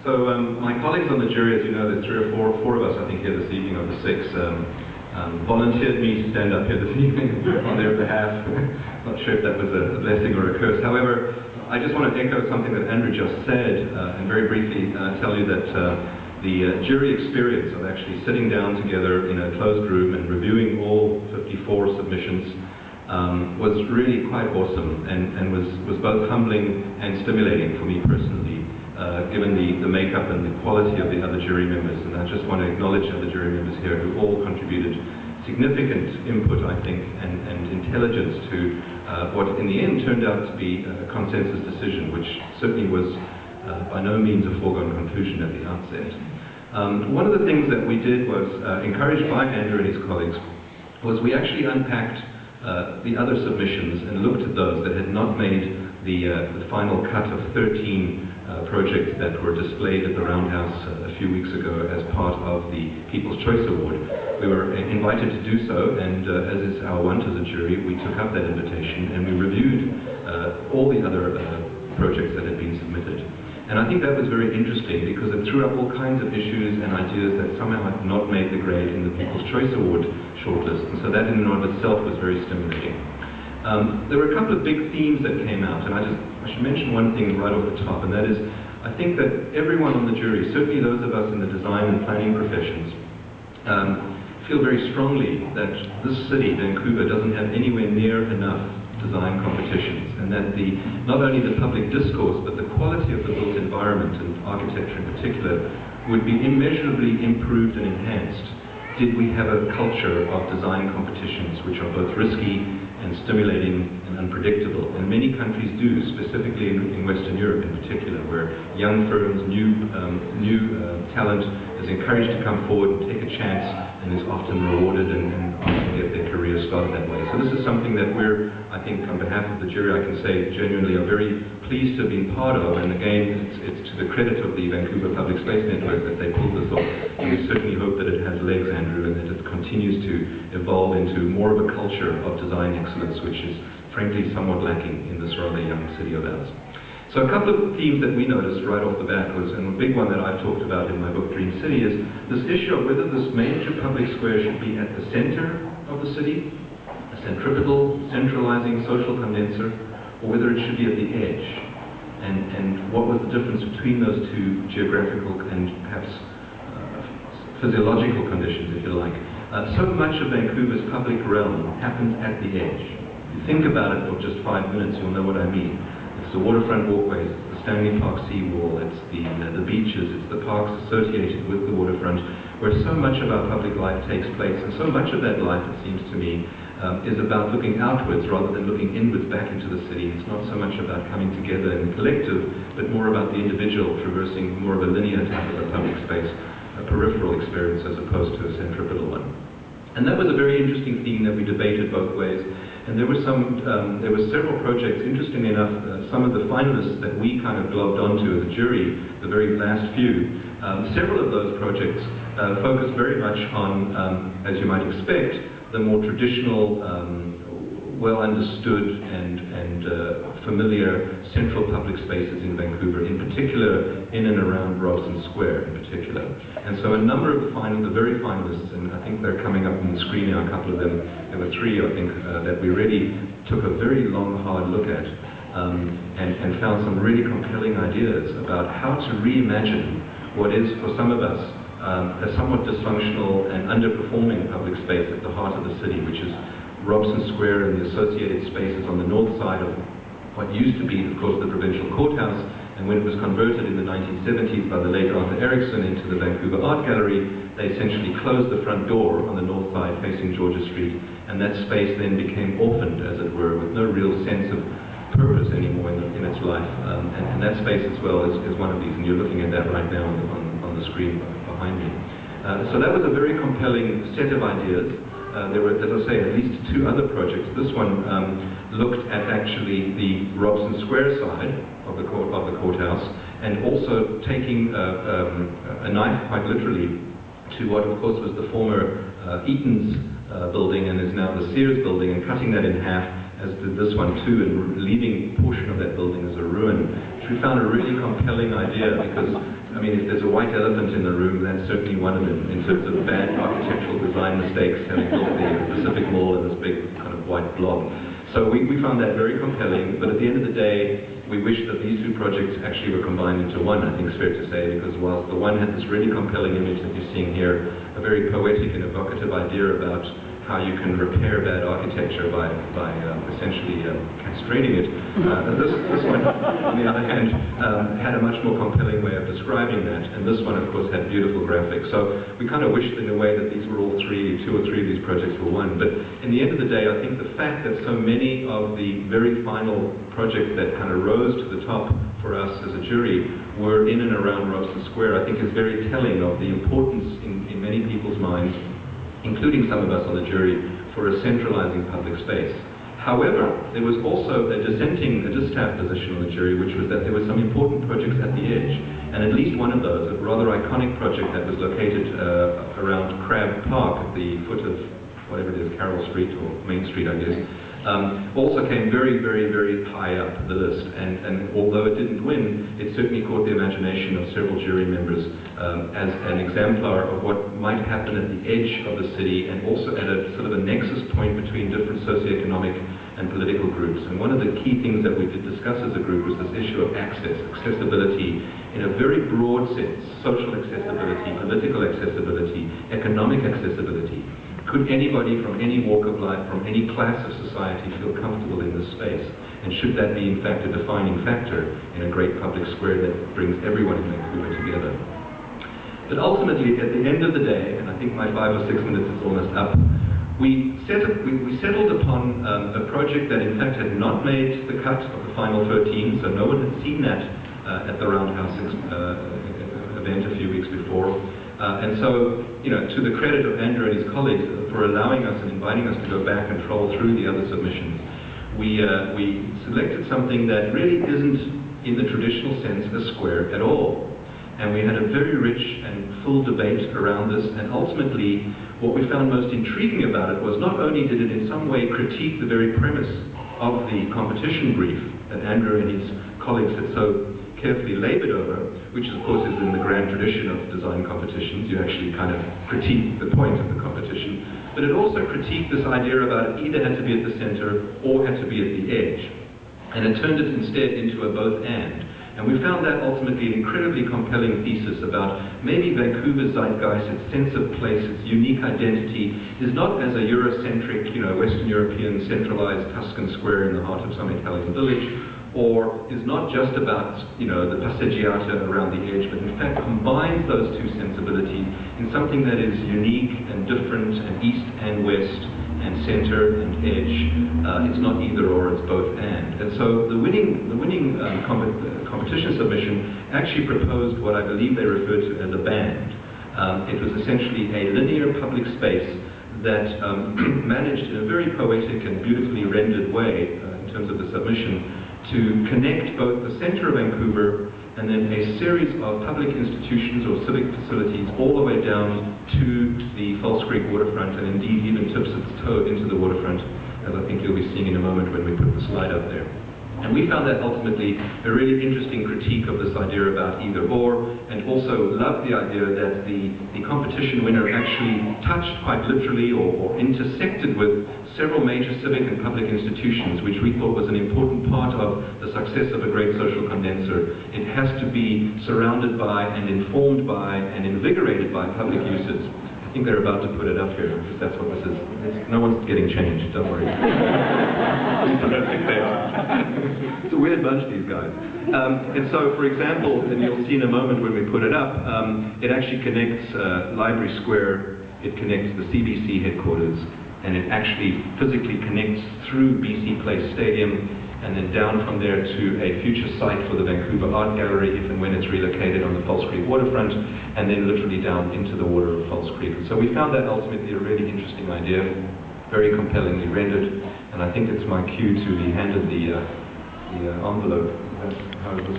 My colleagues on the jury, as you know, there's four of us, I think, here this evening of the six, volunteered me to stand up here this evening on their behalf. Not sure if that was a blessing or a curse. However, I just want to echo something that Andrew just said, and very briefly tell you that the jury experience of actually sitting down together in a closed room and reviewing all 54 submissions was really quite awesome, and was both humbling and stimulating for me personally, given the makeup and the quality of the other jury members. And I just want to acknowledge the jury members here who all contributed significant input, I think, and intelligence to what in the end turned out to be a consensus decision, which certainly was by no means a foregone conclusion at the outset. One of the things that we did was, encouraged by Andrew and his colleagues, was we actually unpacked the other submissions and looked at those that had not made the final cut of 13 projects that were displayed at the Roundhouse a few weeks ago as part of the People's Choice Award. We were invited to do so, and as is our wont as a jury, we took up that invitation and we reviewed all the other projects that had been submitted. And I think that was very interesting because it threw up all kinds of issues and ideas that somehow had not made the grade in the People's Choice Award shortlist, and so that in and of itself was very stimulating. There were a couple of big themes that came out, and I should mention one thing right off the top, and that is, I think that everyone on the jury, certainly those of us in the design and planning professions, feel very strongly that this city, Vancouver, doesn't have anywhere near enough design competitions, and that not only the public discourse, but the quality of the built environment, and architecture in particular, would be immeasurably improved and enhanced did we have a culture of design competitions which are both risky and stimulating and unpredictable. And many countries do, specifically in Western Europe in particular, where young firms, new talent is encouraged to come forward and take a chance, and is often rewarded and often get their career started that way. So this is something that we're, I think, on behalf of the jury, I can say genuinely are very pleased to have been part of. And again, it's to the credit of the Vancouver Public Space Network that they pulled this off. And we certainly hope that it has legs, Andrew, and that it continues to evolve into more of a culture of design excellence, which is frankly somewhat lacking in this rather young city of ours. So a couple of themes that we noticed right off the bat was, and a big one that I've talked about in my book Dream City, is this issue of whether this major public square should be at the center of the city, a centripetal, centralizing social condenser, or whether it should be at the edge. And what was the difference between those two geographical and perhaps physiological conditions, if you like. So much of Vancouver's public realm happens at the edge. If you think about it for just 5 minutes, you'll know what I mean. It's the waterfront walkways, it's the Stanley Park seawall, it's the beaches, it's the parks associated with the waterfront, where so much of our public life takes place. And so much of that life, it seems to me, is about looking outwards rather than looking inwards back into the city. It's not so much about coming together in the collective, but more about the individual traversing more of a linear type of a public space, a peripheral experience as opposed to a centripetal one. And that was a very interesting theme that we debated both ways. And there were several projects, interestingly enough, some of the finalists that we kind of globbed onto as a jury, the very last few, several of those projects focused very much on, as you might expect, the more traditional, well understood and familiar central public spaces in Vancouver, in particular in and around Robson Square in particular. And so a number of the very finalists, and I think they're coming up on the screen now, a couple of them, there were three I think, that we really took a very long, hard look at and found some really compelling ideas about how to reimagine what is, for some of us, a somewhat dysfunctional and underperforming public space at the heart of the city, which is Robson Square and the associated spaces on the north side of what used to be, of course, the provincial courthouse, and when it was converted in the 1970s by the late Arthur Erickson into the Vancouver Art Gallery, they essentially closed the front door on the north side facing Georgia Street, and that space then became orphaned, as it were, with no real sense of purpose anymore in its life. And that space as well is one of these, and you're looking at that right now on the screen behind me. So that was a very compelling set of ideas. There were, as I say, at least two other projects. This one looked at actually the Robson Square side of the courthouse, and also taking a knife, quite literally, to what, of course, was the former Eaton's building and is now the Sears building, and cutting that in half, as did this one too, and leaving a portion of that building as a ruin, which we found a really compelling idea because, I mean, if there's a white elephant in the room, that's certainly one of them in terms of bad architectural design mistakes, having built the Pacific Mall in this big kind of white blob. So we found that very compelling, but at the end of the day, we wish that these two projects actually were combined into one, I think it's fair to say, because whilst the one had this really compelling image that you're seeing here, a very poetic and evocative idea about how you can repair bad architecture by essentially castrating it. This one, on the other hand, had a much more compelling way of describing that, and this one, of course, had beautiful graphics. So we kind of wished in a way that these were all two or three of these projects were one. But in the end of the day, I think the fact that so many of the very final projects that kind of rose to the top for us as a jury were in and around Robson Square, I think is very telling of the importance in many people's minds, including some of us on the jury, for a centralizing public space. However, there was also a distaff position on the jury, which was that there were some important projects at the edge, and at least one of those, a rather iconic project that was located around Crab Park at the foot of whatever it is, Carroll Street or Main Street, I guess, also came very, very, very high up the list, and although it didn't win, it certainly caught the imagination of several jury members as an exemplar of what might happen at the edge of the city, and also at a sort of a nexus point between different socioeconomic and political groups. And one of the key things that we did discuss as a group was this issue of accessibility in a very broad sense: social accessibility, political accessibility, economic accessibility. Could anybody from any walk of life, from any class of society, feel comfortable in this space? And should that be, in fact, a defining factor in a great public square that brings everyone in Vancouver together? But ultimately, at the end of the day, and I think my 5 or 6 minutes is almost up, we settled upon a project that, in fact, had not made the cut of the final 13, so no one had seen that at the Roundhouse event a few weeks before. And so, you know, to the credit of Andrew and his colleagues for allowing us and inviting us to go back and troll through the other submissions, we selected something that really isn't, in the traditional sense, a square at all. And we had a very rich and full debate around this, and ultimately, what we found most intriguing about it was not only did it in some way critique the very premise of the competition brief that Andrew and his colleagues had so carefully labored over, which of course is in the grand tradition of design competitions. You actually kind of critique the point of the competition, but it also critiqued this idea about it either had to be at the center or had to be at the edge, and it turned it instead into a both and. And we found that ultimately an incredibly compelling thesis about maybe Vancouver's zeitgeist, its sense of place, its unique identity, is not as a Eurocentric, Western European centralized Tuscan square in the heart of some Italian village, or is not just about, the passeggiata around the edge, but in fact combines those two sensibilities in something that is unique and different and east and west and center and edge. It's not either or, it's both and. And so the winning competition submission actually proposed what I believe they referred to as a band. It was essentially a linear public space that managed in a very poetic and beautifully rendered way, in terms of the submission, to connect both the center of Vancouver and then a series of public institutions or civic facilities all the way down to the False Creek waterfront, and indeed even tips its toe into the waterfront, as I think you'll be seeing in a moment when we put the slide up there. And we found that ultimately a really interesting critique of this idea about either or, and also loved the idea that the competition winner actually touched quite literally or intersected with several major civic and public institutions, which we thought was an important part of the success of a great social condenser. It has to be surrounded by and informed by and invigorated by public uses. I think they're about to put it up here, because that's what this is. No one's getting changed, don't worry. I don't think they are. It's a weird bunch, these guys. And so, for example, and you'll see in a moment when we put it up, it actually connects Library Square, it connects the CBC headquarters, and it actually physically connects through BC Place Stadium, and then down from there to a future site for the Vancouver Art Gallery, if and when it's relocated on the False Creek waterfront, and then literally down into the water of False Creek. So we found that ultimately a really interesting idea, very compellingly rendered, and I think it's my cue to be handed the envelope. That's how it was.